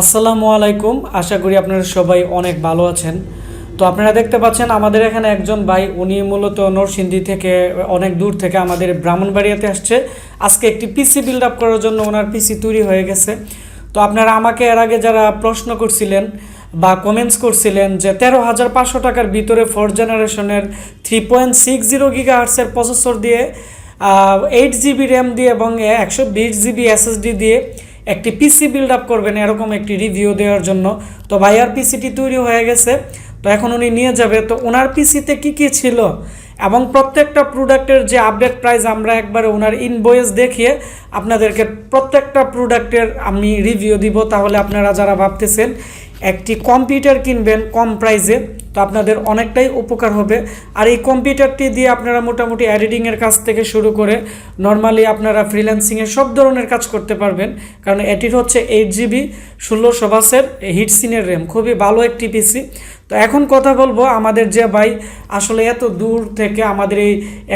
আসসালামু আলাইকুম। আশা করি আপনারা সবাই অনেক ভালো আছেন। তো আপনারা দেখতে পাচ্ছেন আমাদের এখানে একজন ভাই, উনি মূলত নরসিংদী থেকে অনেক দূর থেকে আমাদের ব্রাহ্মণবাড়িয়াতে আসছে আজকে একটি পিসি বিল্ড আপ করার জন্য। ওনার পিসি তৈরি হয়ে গেছে। তো আপনারা আমাকে এর আগে যারা প্রশ্ন করছিলেন বা কমেন্টস করছিলেন যে 13,500 টাকার ভিতরে 4th জেনারেশনের 3.60 গিগাহার্টসের প্রসেসর দিয়ে 8 GB র্যাম দিয়ে এবং 120 GB SSD দিয়ে একটি পিসি বিল্ড আপ করবেন, এরকম একটি রিভিউ দেওয়ার জন্য। তো ভাইয়ার পিসিটি তৈরি হয়ে গেছে, তো এখন উনি নিয়ে যাবে। তো ওনার পিসিতে কি কি ছিল এবং প্রত্যেকটা প্রোডাক্টের যে আপডেট প্রাইস আমরা একবারে ওনার ইনভয়েস দেখিয়ে আপনাদেরকে প্রত্যেকটা প্রোডাক্টের আমি রিভিউ দিব। তাহলে আপনারা যারা ভাবতেছেন একটি কম্পিউটার কিনবেন কম প্রাইসে, তো আপনাদের অনেকটাই উপকার হবে। আর এই কম্পিউটারটি দিয়ে আপনারা মোটামুটি এডিটিংয়ের কাজ থেকে শুরু করে নর্মালি আপনারা ফ্রিল্যান্সিংয়ের সব ধরনের কাজ করতে পারবেন, কারণ এটির হচ্ছে 8GB 1600 বাসের হিটসিনের র্যাম, খুবই ভালো একটি পিসি। তো এখন কথা বলবো আমাদের যে ভাই আসলে এত দূর থেকে আমাদের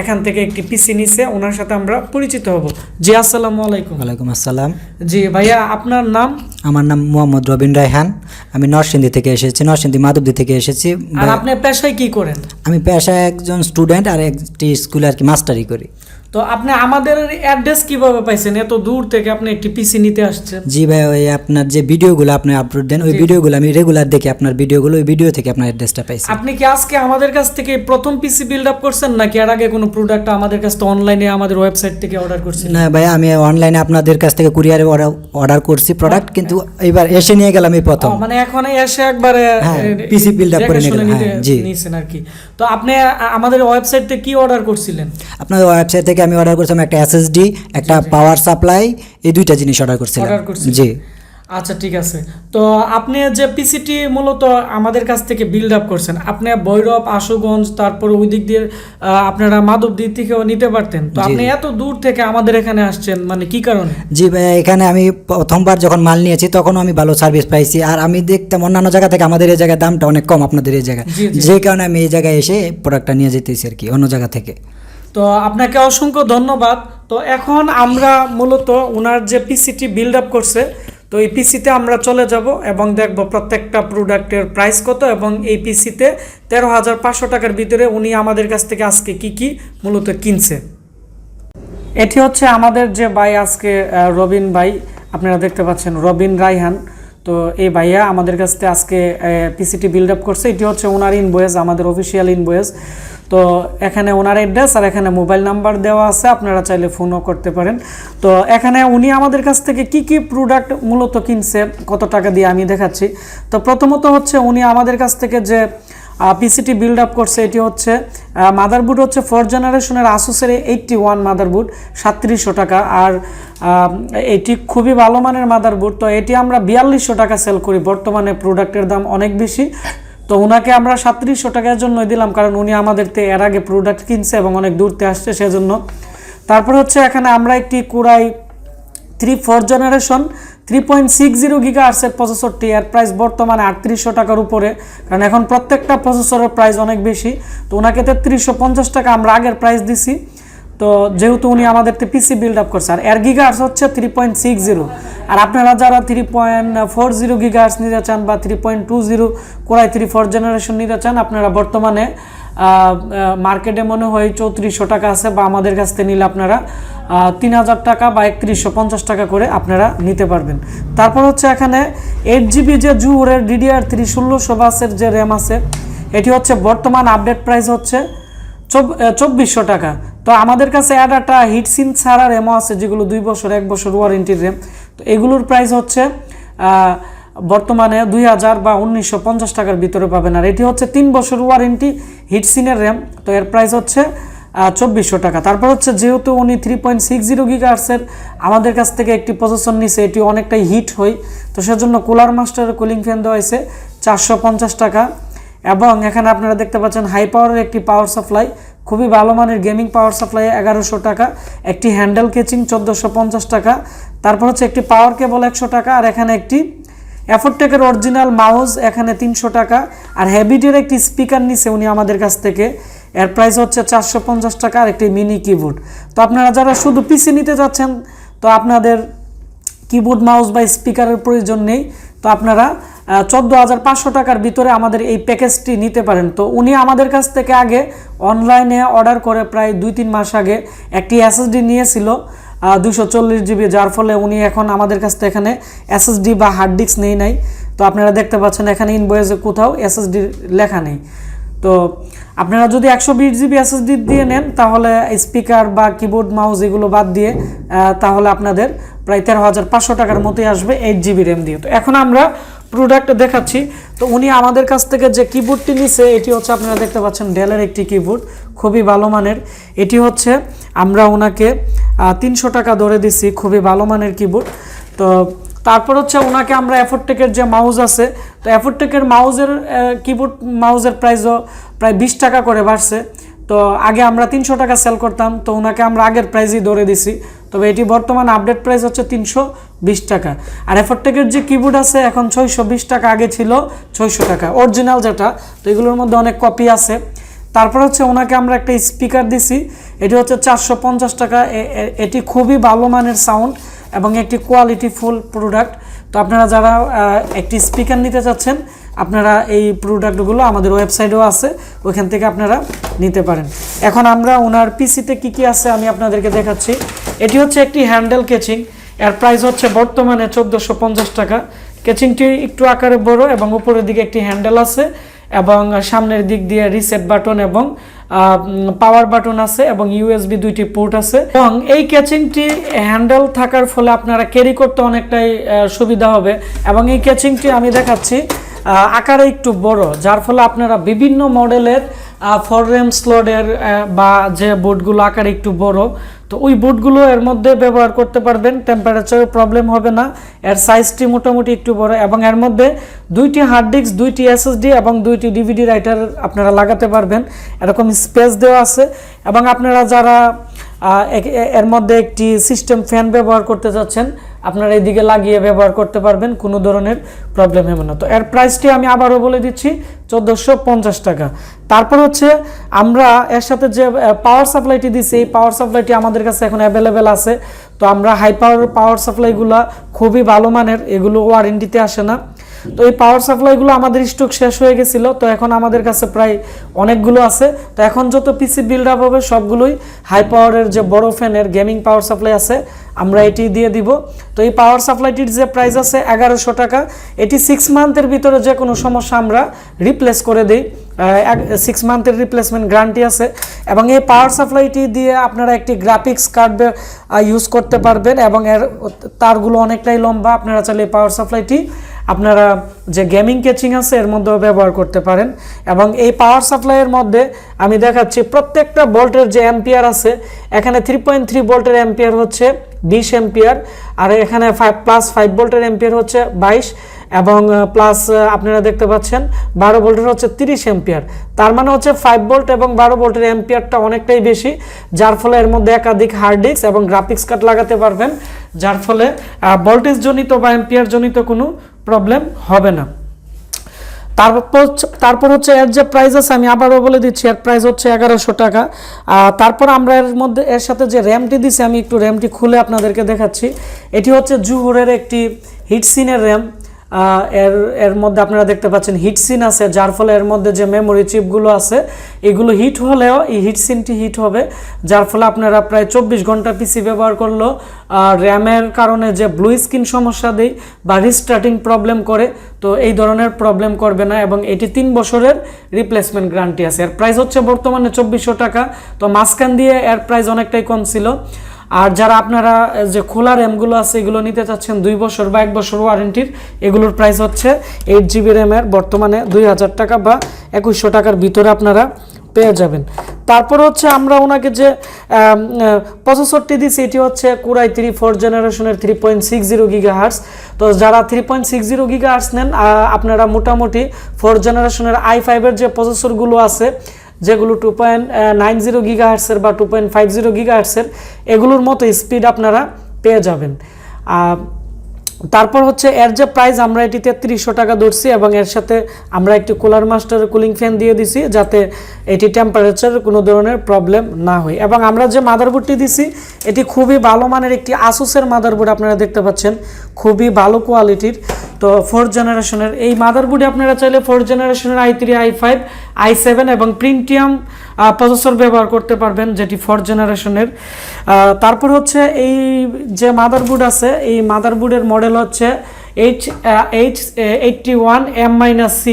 এখান থেকে একটি পিসি নিছে, ওনার সাথে আমরা পরিচিত হব। জি আসসালামু আলাইকুম। ওয়ালাইকুম আসসালাম। জি ভাইয়া, আপনার নাম? আমার নাম মোহাম্মদ রবিন রায়হান। আমি নরসিংদী থেকে এসেছি, নরসিংদী মাধবদী থেকে এসেছি। আর আপনি পেশায় কি করেন? আমি পেশায় একজন স্টুডেন্ট আর একটি স্কুলে আর কি মাস্টারি করি। তো আপনি আমাদের অ্যাড্রেস কিভাবে পাইছেন? এত দূর থেকে আপনি একটি পিসি নিতে আসছেন। জি ভাই, ওই আপনার যে ভিডিওগুলো আপনি আপলোড দেন, ওই ভিডিওগুলো আমি রেগুলার দেখি, আপনার ভিডিওগুলো, ওই ভিডিও থেকে আপনার অ্যাড্রেসটা পাইছি। আপনি কি আজকে আমাদের কাছ থেকে প্রথম পিসি বিল্ড আপ করছেন নাকি এর আগে কোনো প্রোডাক্ট আমাদের কাছ থেকে অনলাইনে আমাদের ওয়েবসাইট থেকে অর্ডার করছেন? না ভাই, আমি অনলাইনে আপনাদের কাছ থেকে কুরিয়ারে অর্ডার করছি প্রোডাক্ট, কিন্তু এবার এসে নিয়ে গেলাম এই প্রথম। মানে এখন এসে একবারে পিসি বিল্ড আপ করে নিয়েছেন আর কি। তো আপনি আমাদের ওয়েবসাইট থেকে কি অর্ডার করছিলেন? আপনাদের ওয়েবসাইট থেকে আমি অর্ডার করছিলাম একটা এসএসডি, একটা পাওয়ার সাপ্লাই, এই দুইটা জিনিস অর্ডার করছিলাম। জি আচ্ছা, ঠিক আছে। তো আপনি যে পিসিটি মূলত আমাদের কাছ থেকে বিল্ড আপ করছেন, আপনি ভৈরব, আশুগঞ্জ, তারপরে ওই দিক দিয়ে আপনারা মাধবদী থেকেও নিতে পারতেন। তো আপনি এত দূর থেকে আমাদের এখানে আসছেন মানে কি কারণে? জি ভাই, এখানে আমি প্রথমবার যখন মাল নিয়েছি তখন আমি ভালো সার্ভিস পাইছি। আর আমি দেখতাম অন্যান্য জায়গা থেকে আমাদের এই জায়গায় দামটা অনেক কম আপনাদের এই জায়গায়, যে কারণে আমি এই জায়গায় এসে প্রোডাক্টটা নিয়ে যেতেছি আর কি অন্য জায়গা থেকে। তো আপনাকে অসংখ্য ধন্যবাদ। তো এখন আমরা মূলত ওনার যে পিসিটি বিল্ড আপ করছে, তো এই পিসিতে আমরা চলে যাব এবং দেখব প্রত্যেকটা প্রোডাক্টের প্রাইস কত এবং এই পিসিতে 13,500 টাকার ভিতরে উনি আমাদের কাছ থেকে আজকে কি কি মূলত কিনছে। এটি হচ্ছে আমাদের যে ভাই আজকে রবিন ভাই, আপনারা দেখতে পাচ্ছেন রবিন রায়হান। তো এই ভাইয়া আমাদের কাছ থেকে আজকে পিসিটি বিল্ড আপ করছে। এটি হচ্ছে ওনার ইনভয়েস, আমাদের অফিসিয়াল ইনভয়েস। তো এখানে ওনার অ্যাড্রেস আর এখানে মোবাইল নাম্বার দেওয়া আছে, আপনারা চাইলে ফোনও করতে পারেন। তো এখানে উনি আমাদের কাছ থেকে কি কি প্রোডাক্ট মূলত কিনছে, কত টাকা দিয়ে আমি দেখাচ্ছি। তো প্রথমত হচ্ছে উনি আমাদের কাছ থেকে যে পিসিটি বিল্ড আপ করছে, এটি হচ্ছে মাদারবোর্ড হচ্ছে 4th জেনারেশনের ASUS-এর 81 মাদারবোর্ড, 3700 টাকা। আর এটি খুবই ভালো মানের মাদারবোর্ড। তো এটি আমরা 4200 টাকা সেল করি, বর্তমানে প্রোডাক্টের দাম অনেক বেশি। তো ওনাকে আমরা 3700 টাকার জন্য দিলাম, কারণ উনি আমাদের এর আগে প্রোডাক্ট কিনছে এবং অনেক দূর থেকে আসছে সেজন্য। তারপর হচ্ছে এখানে আমরা একটি কুরাই 4th জেনারেশন 3.60 গিগাহার্টসের প্রসেসরটি, এর প্রাইস বর্তমানে 3800 টাকার উপরে, কারণ এখন প্রত্যেকটা প্রসেসরের প্রাইস অনেক বেশি। তো ওনাকে 3350 টাকা আমরা আগের প্রাইস দিছি, তো যেহেতু উনি আমাদের পিসি বিল্ড আপ করছে। আর এর গিগাহার্টস হচ্ছে 3.60। আর আপনারা যারা 3.40 গিগাহার্টস নিতে চান বা 3.20 কোরাই 4th জেনারেশন নিতে চান, আপনারা বর্তমানে মার্কেটে মনে হয় 3400 টাকা আছে, বা আমাদের কাছ থেকে নিলে আপনারা 3000 টাকা বা 3150 টাকা করে আপনারা নিতে পারবেন। তারপর হচ্ছে এখানে 8GB যে জুহরের DDR3 1600 বাসের যে র্যাম আছে, এটি হচ্ছে বর্তমান আপডেট প্রাইস হচ্ছে 2400 টাকা। তো আমাদের কাছে অ্যাডাটা হিটসিন ছাড়া র্যামও আছে, যেগুলো 2 বছর 1 বছর ওয়ারেন্টির র্যাম। তো এগুলোর প্রাইস হচ্ছে বর্তমানে 2000 বা 1950 টাকার ভিতরে পাবেন। আর এটি হচ্ছে 3 বছর ওয়ারেন্টি হিটসিনের র্যাম, তো এর প্রাইস হচ্ছে 2400 টাকা। তারপর হচ্ছে যেহেতু উনি 3.60 গিগাহার্টসের আমাদের কাছ থেকে একটি প্রসেসর নিছে, এটি অনেকটাই হিট হয়, তো সেজন্য কুলার মাস্টারের কুলিং ফ্যান দেওয়া হয়েছে 450 টাকা। এবং এখানে আপনারা দেখতে পাচ্ছেন হাই পাওয়ারের একটি পাওয়ার সাপ্লাই, খুবই ভালো মানের গেমিং পাওয়ার সাপ্লাই 1100 টাকা, একটি হ্যান্ডেল কেচিং 1450 টাকা। তারপর হচ্ছে একটি পাওয়ার কেবল 100 টাকা। আর এখানে একটি অ্যাফোরটেকের অরিজিনাল মাউস এখানে 300 টাকা। আর হ্যাবিটের একটি স্পিকার নিছে উনি আমাদের কাছ থেকে, এর প্রাইস হচ্ছে 450 টাকা। আর একটি মিনি কিবোর্ড। তো আপনারা যারা শুধু পিসি নিতে যাচ্ছেন, তো আপনাদের কিবোর্ড মাউস বা স্পিকারের প্রয়োজন নেই, তো আপনারা 14,500 টাকার ভিতরে আমাদের এই প্যাকেজটি নিতে পারেন। তো উনি আমাদের কাছ থেকে আগে অনলাইনে অর্ডার করে প্রায় 2-3 মাস আগে একটি এসএসডি নিয়েছিল 240 জিবি, যার ফলে উনি এখন আমাদের কাছ থেকে এখানে এসএসডি বা হার্ড ডিস্ক নেই নাই। তো আপনারা দেখতে পাচ্ছেন এখানে ইনভয়েসে কোথাও এসএসডি লেখা নেই। তো আপনারা যদি 120 জিবি এসএসডি দিয়ে নেন তাহলে স্পিকার বা কিবোর্ড মাউস এগুলো বাদ দিয়ে তাহলে আপনাদের প্রায় 13,500 টাকার মতোই আসবে 8 জিবি র্যাম দিয়ে। তো এখন আমরা প্রোডাক্ট দেখাচ্ছি। তো উনি আমাদের কাছ থেকে যে কিবোর্ডটি নিছে এটি হচ্ছে আপনারা দেখতে পাচ্ছেন ডেলের একটি কিবোর্ড, খুবই ভালো মানের। এটি হচ্ছে আমরা ওনাকে 300 টাকা ধরে দিছি, খুবই ভালো মানের কিবোর্ড। তো তারপর হচ্ছে ওনাকে আমরা এফোর্টেকের যে মাউস আছে, তো এফোর্টেকের কিবোর্ড মাউসের প্রাইসও প্রায় 20 টাকা করে বাড়ছে। তো আগে আমরা 300 টাকা সেল করতাম, তো ওনাকে আমরা আগের প্রাইসই ধরে দিছি। তবে এটি বর্তমান আপডেট প্রাইস হচ্ছে 320 টাকা। আর এফোর্টেকের যে কিবোর্ড আছে এখন 620 টাকা, আগে ছিল 600 টাকা অরিজিনাল যেটা। তো এগুলোর মধ্যে অনেক কপি আছে। তারপর হচ্ছে ওনাকে আমরা একটা স্পিকার দিছি, এটি হচ্ছে 450 টাকা। এটি খুবই ভালো মানের সাউন্ড এবং একটি কোয়ালিটি ফুল প্রোডাক্ট। তো আপনারা যারা একটি স্পিকার নিতে চাচ্ছেন আপনারা এই প্রোডাক্টগুলো আমাদের ওয়েবসাইটেও আছে, ওইখান থেকে আপনারা নিতে পারেন। এখন আমরা ওনার পিসিতে কি কি আছে আমি আপনাদেরকে দেখাচ্ছি। এটি হচ্ছে একটি হ্যান্ডেল কেচিং, এর প্রাইস হচ্ছে বর্তমানে 1450 টাকা। কেচিংটি একটু আকারে বড় এবং উপরের দিকে একটি হ্যান্ডেল আছে এবং সামনের দিক দিয়ে রিসেট বাটন এবং পাওয়ার বাটন আছে এবং ইউএসবি 2টি পোর্ট আছে। এবং এই ক্যাচিংটি হ্যান্ডেল থাকার ফলে আপনারা ক্যারি করতে অনেকটাই সুবিধা হবে। এবং এই ক্যাচিংটি আমি দেখাচ্ছি আকারে একটু বড়, যার ফলে আপনারা বিভিন্ন মডেলের 4 RAM স্লটের বা যে বোর্ডগুলো আকারে একটু বড়, তো ওই বোর্ডগুলো এর মধ্যে ব্যবহার করতে পারবেন, টেম্পারেচারের প্রবলেম হবে না। এর সাইজটি মোটামুটি একটু বড় এবং এর মধ্যে 2টি হার্ড ডিস্ক, 2টি এসএসডি এবং 2টি ডিভিডি রাইটার আপনারা লাগাতে পারবেন, এরকম স্পেস দেওয়া আছে। এবং আপনারা যারা এর মধ্যে একটি সিস্টেম ফ্যান ব্যবহার করতে চাচ্ছেন আপনারা এইদিকে লাগিয়ে ব্যবহার করতে পারবেন, কোনো ধরনের প্রবলেম হবে না। তো এর প্রাইসটি আমি আবারও বলে দিচ্ছি 1450 টাকা। তারপর হচ্ছে আমরা এর সাথে যে পাওয়ার সাপ্লাইটি দিচ্ছি, এই পাওয়ার সাপ্লাইটি আমাদের কাছে এখন অ্যাভেলেবেল আছে। তো আমরা হাই পাওয়ার সাপ্লাইগুলো খুবই ভালো মানের, এগুলো ওয়ারেন্টিতে আসে না। তো এই পাওয়ার সাপ্লাইগুলো আমাদের স্টক শেষ হয়ে গেছিল, তো এখন আমাদের কাছে প্রায় অনেকগুলো আছে। তো এখন যত পিসি বিল্ড আপ হবে সবগুলোই হাই পাওয়ারের যে বড় ফ্যানের গেমিং পাওয়ার সাপ্লাই আছে আমরা এটি দিয়ে দিব। তো এই পাওয়ার সাপ্লাইটির যে প্রাইস আছে 1100 টাকা। এটি 6 মান্থের ভিতরে যে কোনো সমস্যা আমরা রিপ্লেস করে দিই, 6 মান্থের রিপ্লেসমেন্ট গ্যারান্টি আছে। এবং এই পাওয়ার সাপ্লাইটি দিয়ে আপনারা একটি গ্রাফিক্স কার্ড ইউজ করতে পারবেন এবং এর তারগুলো অনেকটাই লম্বা। আপনারা চাইলে এই পাওয়ার সাপ্লাইটি আপনারা যে গেমিং কেচিং আছে এর মধ্যেও ব্যবহার করতে পারেন। এবং এই পাওয়ার সাপ্লাইয়ের মধ্যে আমি দেখাচ্ছি প্রত্যেকটা ভোল্টের যে অ্যাম্পিয়ার আছে, এখানে 3.3 ভোল্টের অ্যাম্পিয়ার হচ্ছে 20 অ্যাম্পিয়ার, আর এখানে 5 ভোল্টের অ্যাম্পিয়ার হচ্ছে 22 এবং প্লাস আপনারা দেখতে পাচ্ছেন 12 ভোল্টের হচ্ছে 30 অ্যাম্পিয়ার। তার মানে হচ্ছে 5 ভোল্ট এবং 12 ভোল্টের অ্যাম্পিয়ারটা অনেকটাই বেশি, যার ফলে এর মধ্যে একাধিক হার্ড ডিস্ক এবং গ্রাফিক্স কার্ড লাগাতে পারবেন, যার ফলে ভোল্টেজ জনিত বা অ্যাম্পিয়ার জনিত কোনো প্রবলেম হবে না। তারপর হচ্ছে এর যে প্রাইস আছে আমি আবারও বলে দিচ্ছি, এর প্রাইস হচ্ছে 1100 টাকা। তারপর আমরা এর সাথে যে র্যামটি দিচ্ছি আমি একটু র্যামটি খুলে আপনাদেরকে দেখাচ্ছি। এটি হচ্ছে জুহরের একটি হিটসিনের র্যাম। এর মধ্যে আপনারা দেখতে পাচ্ছেন হিটসিন আছে, যার ফলে এর মধ্যে যে মেমোরি চিপগুলো আছে এগুলো হিট হলেও এই হিটসিনটি হিট হবে, যার ফলে আপনারা প্রায় 24 ঘন্টা পিসি ব্যবহার করলেও র্যামের কারণে যে ব্লু স্ক্রিন সমস্যা দেয় বা রিস্টার্টিং প্রবলেম করে, তো এই ধরনের প্রবলেম করবে না। এবং এটি 3 বছরের রিপ্লেসমেন্ট গ্যারান্টি আছে। এর প্রাইস হচ্ছে বর্তমানে 2400 টাকা। তো মাঝখান দিয়ে এর প্রাইস অনেকটাই কম ছিল। আর যারা আপনারা যে খোলা র্যামগুলো আছে এগুলো নিতে চাচ্ছেন 2 বছর বা 1 বছর ওয়ারেন্টির, এগুলোর প্রাইস হচ্ছে 8 জিবি র্যামের বর্তমানে 2000 টাকা বা 2100 টাকার ভিতরে আপনারা পেয়ে যাবেন। তারপর হচ্ছে আমরা ওনাকে যে প্রসেসরটি দিচ্ছি এটি হচ্ছে Core i3 4th জেনারেশনের 3.60 GHz। তো যারা 3.60 GHz নেন আপনারা মোটামুটি 4th জেনারেশনের i5 এর যে প্রসেসরগুলো আছে যেগুলো 2.90 GHz এর বা 2.50 GHz এর এগুলোর মতো স্পিড আপনারা পেয়ে যাবেন। তারপর হচ্ছে এর যে প্রাইস আমরা এটি 3300 টাকা ধরছি এবং এর সাথে আমরা একটি কুলার মাস্টার কুলিং ফ্যান দিয়ে দিছি যাতে এটি টেম্পারেচার কোনো ধরনের প্রবলেম না হয়। এবং আমরা যে মাদারবোর্ডটি দিছি এটি খুবই ভালো মানের একটি আসুসের মাদারবোর্ড, আপনারা দেখতে পাচ্ছেন খুবই ভালো কোয়ালিটির। তো 4th জেনারেশনের এই মাদারবোর্ডে আপনারা চাইলে 4th জেনারেশনের i3 i5 i7 এবং প্রিন্টিয়াম প্রসেসর ব্যবহার করতে পারবেন যেটি 4th জেনারেশনের। তারপর হচ্ছে এই যে মাদারবোর্ড আছে এই মাদারবোর্ডের মডেল হচ্ছে H81M-C।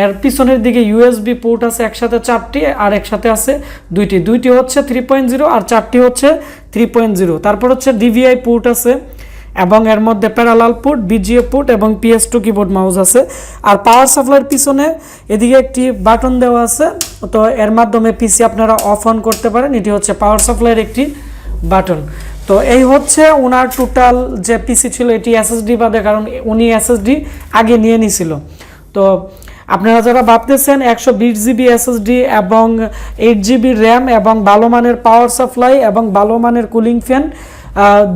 এর পিছনের দিকে ইউএসবি পোর্ট আছে একসাথে 4টি আর একসাথে আছে দুইটি হচ্ছে 3.0 আর 4টি হচ্ছে 3.0। তারপর হচ্ছে ডিভিআই পোর্ট আছে এবং এর মধ্যে প্যারালাল পোর্ট, বিজিএ পোর্ট এবং PS2 কিবোর্ড মাউস আছে। আর পাওয়ার সাপ্লাইয়ের পিছনে এদিকে একটি বাটন দেওয়া আছে, তো এর মাধ্যমে পিসি আপনারা অফ অন করতে পারেন। এটি হচ্ছে পাওয়ার সাপ্লাইয়ের একটি বাটন। তো এই হচ্ছে ওনার টোটাল যে পিসি ছিল, এটি এসএসডি বাদে, কারণ উনি এসএসডি আগে নিয়ে নিছিল। তো আপনারা যারা ভাবতেছেন 120GB SSD এবং 8GB RAM এবং ভালো মানের পাওয়ার সাপ্লাই এবং ভালো মানের কুলিং ফ্যান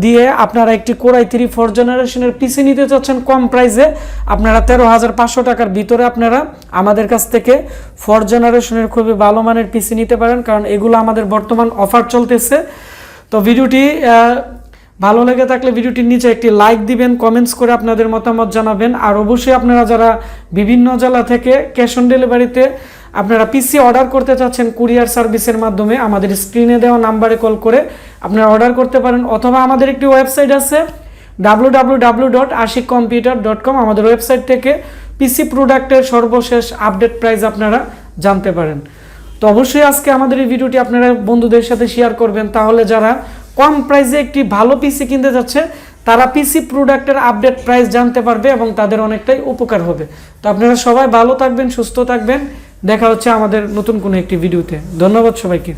দিয়ে আপনারা একটি Core i3 4th জেনারেশনের পিসি নিতে চাচ্ছেন কম প্রাইসে, আপনারা 13,500 টাকার ভিতরে আপনারা আমাদের কাছ থেকে 4th জেনারেশনের খুবই ভালো মানের পিসি নিতে পারেন, কারণ এগুলো আমাদের বর্তমান অফার চলতেছে। তো ভিডিওটি ভালো লেগে থাকলে ভিডিওটির নিচে একটি লাইক দিবেন, কমেন্টস করে আপনাদের মতামত জানাবেন। আর অবশ্যই আপনারা যারা বিভিন্ন জেলা থেকে ক্যাশ অন ডেলিভারিতে আপনারা পিসি অর্ডার করতে চাচ্ছেন কুরিয়ার সার্ভিসের মাধ্যমে, আমাদের স্ক্রিনে দেওয়া নাম্বারে কল করে আপনারা অর্ডার করতে পারেন, অথবা আমাদের একটি ওয়েবসাইট আছে www.ashikcomputer.com। আমাদের ওয়েবসাইট থেকে পিসি প্রোডাক্টের সর্বশেষ আপডেট প্রাইস আপনারা জানতে পারেন। তো অবশ্যই আজকে আমাদের এই ভিডিওটি আপনারা বন্ধুদের সাথে শেয়ার করবেন, তাহলে যারা কম প্রাইসে একটি ভালো পিসি কিনতে যাচ্ছে তারা পিসি প্রোডাক্টের আপডেট প্রাইস জানতে পারবে এবং তাদের অনেকটাই উপকার হবে। তো আপনারা সবাই ভালো থাকবেন, সুস্থ থাকবেন, দেখা হচ্ছে আমাদের নতুন কোনো একটি ভিডিওতে। ধন্যবাদ সবাইকে।